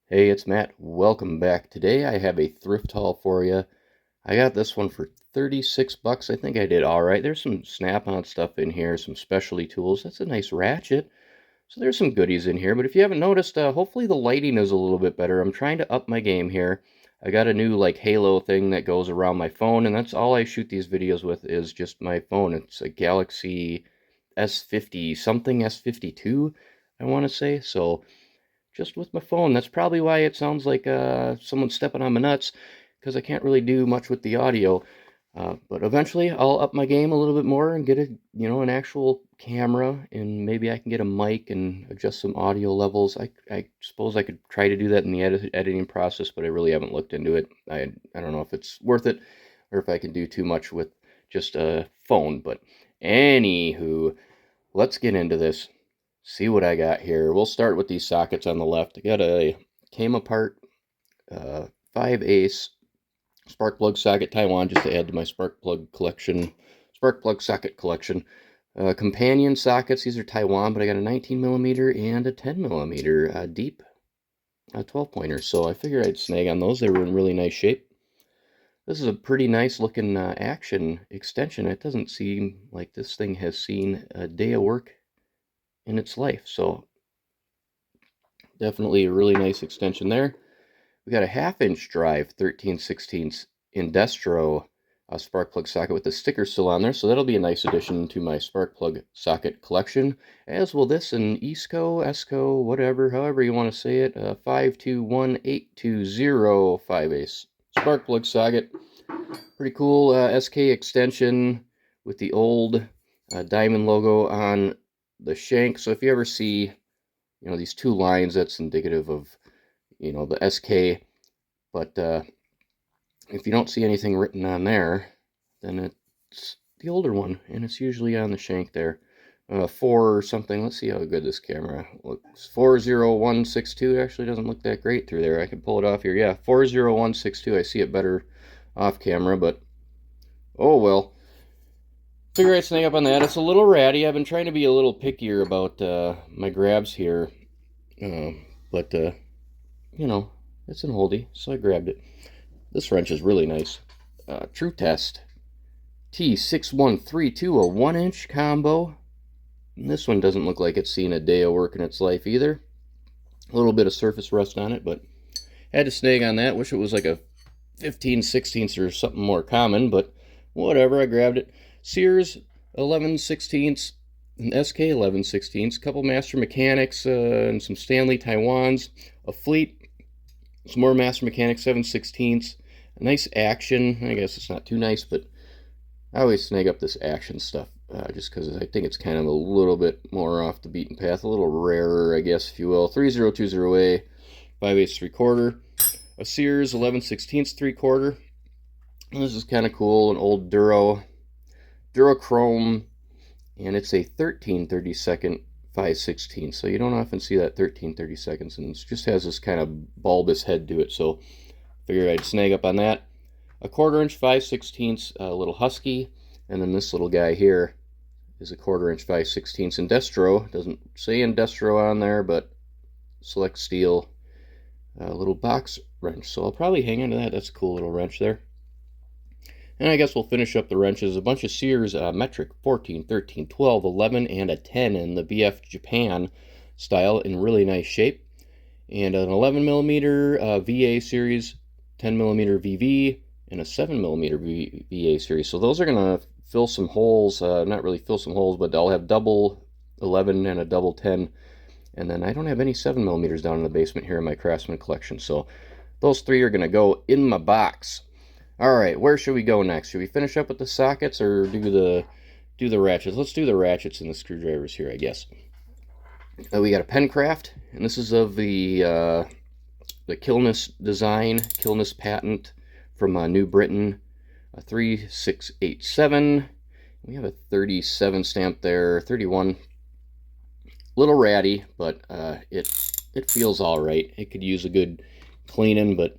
Hey, it's Matt. Welcome back. Today I have a thrift haul for you. I got this one for 36 bucks. I think I did all right. There's some Snap-on stuff in here, some specialty tools. That's a nice ratchet. So there's some goodies in here. But if you haven't noticed, hopefully the lighting is a little bit better. I'm trying to up my game here. I got a new like halo thing that goes around my phone, and that's all I shoot these videos with is just my phone. It's a Galaxy S50 something, S52, I want to say. So just with my phone. That's probably why it sounds like someone stepping on my nuts, because I can't really do much with the audio. But eventually I'll up my game a little bit more and get an actual camera, and maybe I can get a mic and adjust some audio levels. I suppose I could try to do that in the editing process, but I really haven't looked into it. I don't know if it's worth it or if I can do too much with just a phone. But anywho, let's get into this. See what I got here. We'll start with these sockets on the left. I got a came apart 5/8 spark plug socket Taiwan, just to add to my spark plug socket collection. Companion sockets, these are Taiwan, but I got a 19 millimeter and a 10 millimeter deep 12 pointer. So I figured I'd snag on those. They were in really nice shape. This is a pretty nice looking action extension. It doesn't seem like this thing has seen a day of work in its life. So definitely a really nice extension there. We got a 1/2 inch drive, 13/16 Indestro spark plug socket with the sticker still on there. So that'll be a nice addition to my spark plug socket collection. As will this, an Esco, whatever, however you want to say it, 521820 5/8 spark plug socket. Pretty cool SK extension with the old diamond logo on the shank. So if you ever see, these two lines, that's indicative of, the SK. But if you don't see anything written on there, then it's the older one, and it's usually on the shank there. 4 or something. Let's see how good this camera looks. 40162. It actually doesn't look that great through there. I can pull it off here. Yeah, 40162. I see it better off camera, but oh well. Figure I'd snag up on that. It's a little ratty. I've been trying to be a little pickier about my grabs here. But it's an oldie, so I grabbed it. This wrench is really nice. True Test T6132, a 1-inch combo. And this one doesn't look like it's seen a day of work in its life either. A little bit of surface rust on it, but had to snag on that. Wish it was like a 15/16 or something more common, but whatever, I grabbed it. Sears 11/16, an SK 11/16, couple Master Mechanics and some Stanley Taiwans, a Fleet, some more Master Mechanics 7/16, a nice action. I guess it's not too nice, but I always snag up this action stuff just because I think it's kind of a little bit more off the beaten path, a little rarer, I guess, if you will. 3020A 5/8 3/4, a Sears 11/16 3/4. This is kind of cool, an old Durochrome, and it's a 13/32 5/16. So you don't often see that 13/32, and it just has this kind of bulbous head to it. So figured I'd snag up on that. A 1/4 inch 5/16 little Husky, and then this little guy here is a 1/4 inch 5/16 Indestro. Doesn't say Indestro on there, but select steel little box wrench. So I'll probably hang on to that. That's a cool little wrench there. And I guess we'll finish up the wrenches. A bunch of Sears metric 14, 13, 12, 11, and a 10 in the BF Japan style in really nice shape. And an 11 millimeter VA series, 10 millimeter VV, and a 7 millimeter VA series. So those are going to fill some holes. Not really fill some holes, but I'll have double 11 and a double 10. And then I don't have any 7 millimeters down in the basement here in my Craftsman collection. So those three are going to go in my box. All right, where should we go next? Should we finish up with the sockets or do the ratchets? Let's do the ratchets and the screwdrivers here, I guess. We got a Pencraft, and this is of the Kilness design, Kilness patent from New Britain, a 3687. We have a 37 stamp there, 31. Little ratty, but it feels all right. It could use a good cleaning, but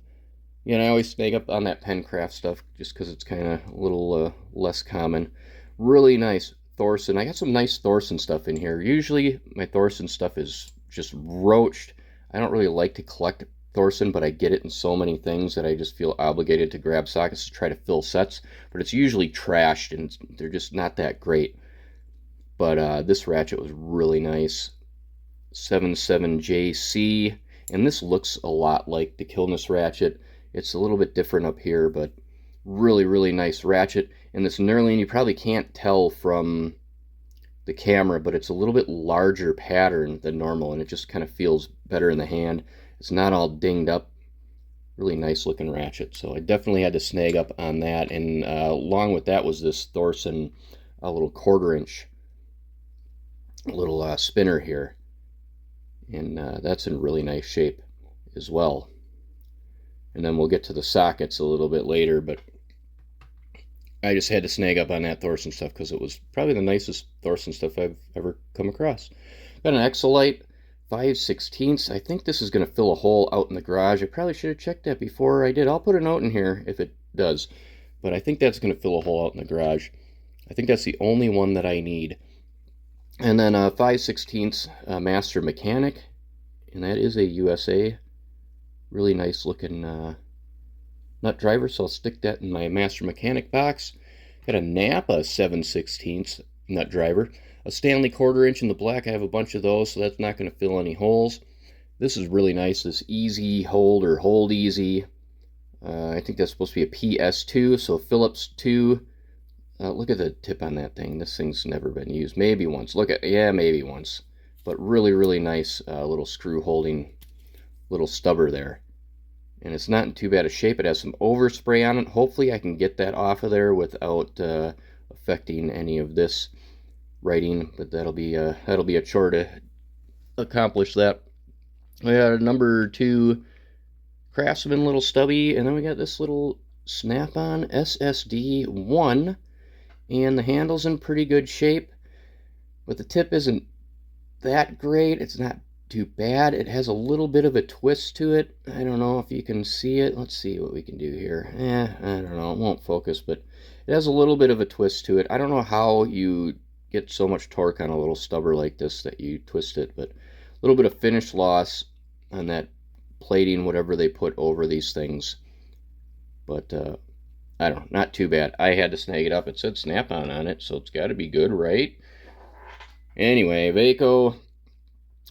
I always snag up on that Pencraft stuff just because it's kind of a little less common. Really nice Thorsen. I got some nice Thorsen stuff in here. Usually my Thorsen stuff is just roached. I don't really like to collect Thorsen, but I get it in so many things that I just feel obligated to grab sockets to try to fill sets. But it's usually trashed, and they're just not that great. But this ratchet was really nice. 77JC, and this looks a lot like the Killness ratchet. It's a little bit different up here, but really, really nice ratchet. And this knurling, you probably can't tell from the camera, but it's a little bit larger pattern than normal, and it just kind of feels better in the hand. It's not all dinged up. Really nice looking ratchet. So I definitely had to snag up on that. And along with that was this Thorsen, a little 1/4 inch little spinner here. And that's in really nice shape as well. And then we'll get to the sockets a little bit later, but I just had to snag up on that Thorsen stuff because it was probably the nicest Thorsen stuff I've ever come across. Got an Exolite 5/16. I think this is going to fill a hole out in the garage. I probably should have checked that before I did. I'll put a note in here if it does, but I think that's going to fill a hole out in the garage. I think that's the only one that I need. And then 5/16 Master Mechanic, and that is a USA. Really nice looking nut driver, so I'll stick that in my Master Mechanic box. Got a Napa 7/16 nut driver. A Stanley 1/4 inch in the black. I have a bunch of those, so that's not going to fill any holes. This is really nice, this Easy Hold or Hold Easy. I think that's supposed to be a PS2, so Phillips 2. Look at the tip on that thing. This thing's never been used. Maybe once. Yeah, maybe once. But really, really nice little screw holding little stubber there. And it's not in too bad a shape. It has some overspray on it. Hopefully I can get that off of there without affecting any of this writing, but that'll be a chore to accomplish that. We got a number 2 Craftsman little stubby, and then we got this little Snapon SSD1, and the handle's in pretty good shape, but the tip isn't that great. It's not too bad. It has a little bit of a twist to it. I don't know if you can see it. Let's see what we can do here. I don't know. It won't focus, but it has a little bit of a twist to it. I don't know how you get so much torque on a little stubber like this that you twist it, but a little bit of finish loss on that plating, whatever they put over these things. But I don't know, not too bad. I had to snag it up. It said Snap-on it, so it's got to be good, right? Anyway, Bahco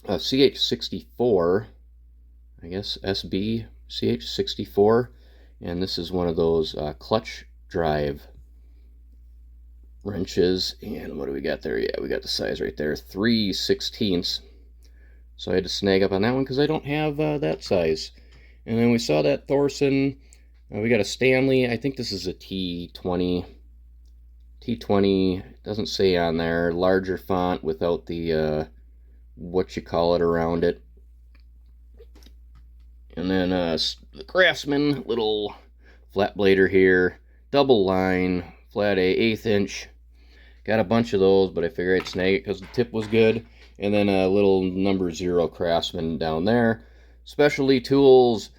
CH64, I guess SB CH64, and this is one of those clutch drive wrenches. And what do we got there? Yeah, we got the size right there, 3/16. So I had to snag up on that one because I don't have that size. And then we saw that Thorsen. We got a Stanley. I think this is a T20. T20 doesn't say on there. Larger font without the what you call it around it. And then the Craftsman little flat blader here, double line, flat A, 1/8 inch. Got a bunch of those, but I figured I'd snag it because the tip was good. And then a little number 0 Craftsman down there. Specialty tools,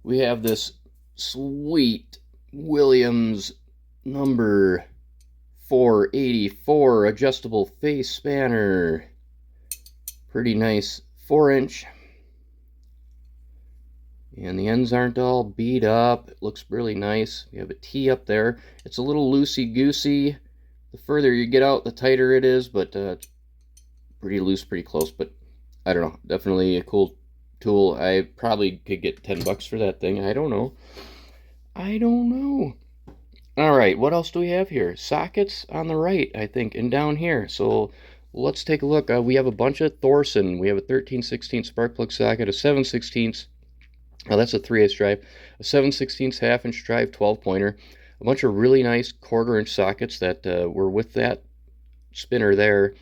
we have this sweet Williams number 484 adjustable face spanner. Pretty nice 4-inch. And the ends aren't all beat up. It looks really nice. We have a T up there. It's a little loosey-goosey. The further you get out, the tighter it is, but it's pretty loose, pretty close. But I don't know. Definitely a cool tool. I probably could get 10 bucks for that thing. I don't know. All right, what else do we have here? Sockets on the right, I think, and down here. So let's take a look. We have a bunch of Thorsen. We have a 13/16 spark plug socket, a 7/16. Now that's a 3/8 drive, a 7/16 1/2-inch drive 12-pointer, a bunch of really nice 1/4 inch sockets that were with that spinner there.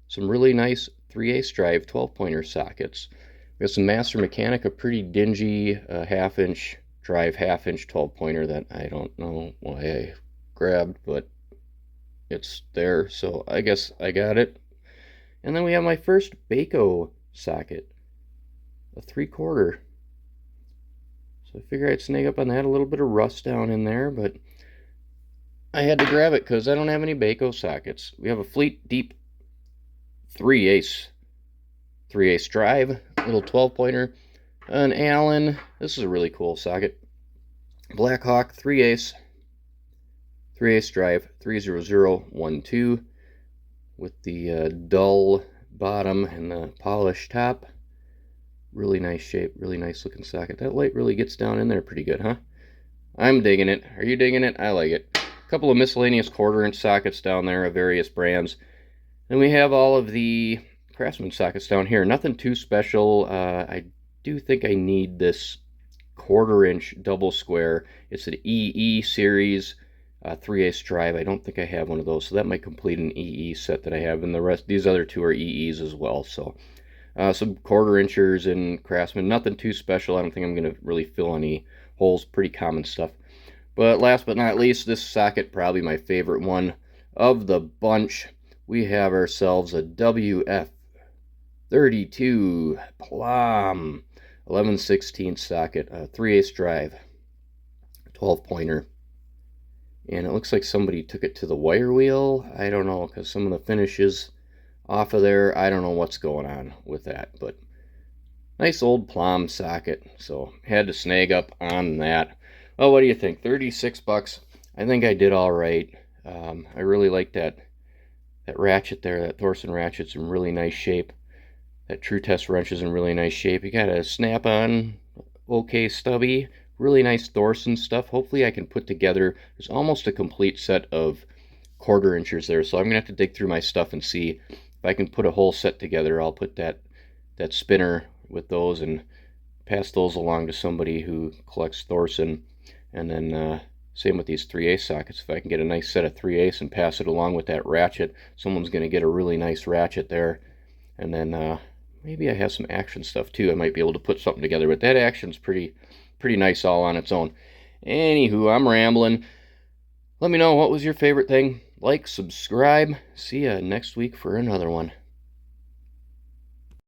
Some really nice 3/8 drive 12-pointer sockets. We have some Master Mechanic, a pretty dingy 1/2-inch drive 1/2-inch 12-pointer that I don't know why I grabbed, but it's there, so I guess I got it. And then we have my first Bahco socket, a 3/4. So I figured I'd snag up on that. A little bit of rust down in there, but I had to grab it because I don't have any Bahco sockets. We have a Fleet Deep 3/8 drive, little 12-pointer. An Allen. This is a really cool socket. Blackhawk 3/8 drive 30012 with the dull bottom and the polished top. Really nice shape, really nice looking socket. That light really gets down in there pretty good, huh? I'm digging it. Are you digging it? I like it. A couple of miscellaneous 1/4" sockets down there of various brands. Then we have all of the Craftsman sockets down here. Nothing too special. I do think I need this 1/4" double square. It's an EE series 3/8 drive. I don't think I have one of those, so that might complete an EE set that I have, and the rest, these other two are EEs as well. So some 1/4" in Craftsman. Nothing too special. I don't think I'm going to really fill any holes. Pretty common stuff. But last but not least, this socket, probably my favorite one of the bunch. We have ourselves a WF32 Plum 11/16 socket, 3/8 drive, 12-pointer. And it looks like somebody took it to the wire wheel. I don't know, because some of the finishes off of there, I don't know what's going on with that. But nice old Plum socket, so had to snag up on that. Well, what do you think? 36 bucks. I think I did all right. I really like that ratchet there, that Thorsen ratchet's in really nice shape. That True Test wrench is in really nice shape. You got a Snap-on, okay stubby, really nice Thorsen stuff. Hopefully I can put together, there's almost a complete set of 1/4" there, so I'm gonna have to dig through my stuff and see if I can put a whole set together. I'll put that spinner with those and pass those along to somebody who collects Thorsen, and then same with these 3/8 sockets. If I can get a nice set of 3/8 and pass it along with that ratchet, someone's going to get a really nice ratchet there. And then maybe I have some action stuff too. I might be able to put something together, but that action's pretty nice all on its own. Anywho, I'm rambling. Let me know, what was your favorite thing? Like, subscribe. See ya next week for another one.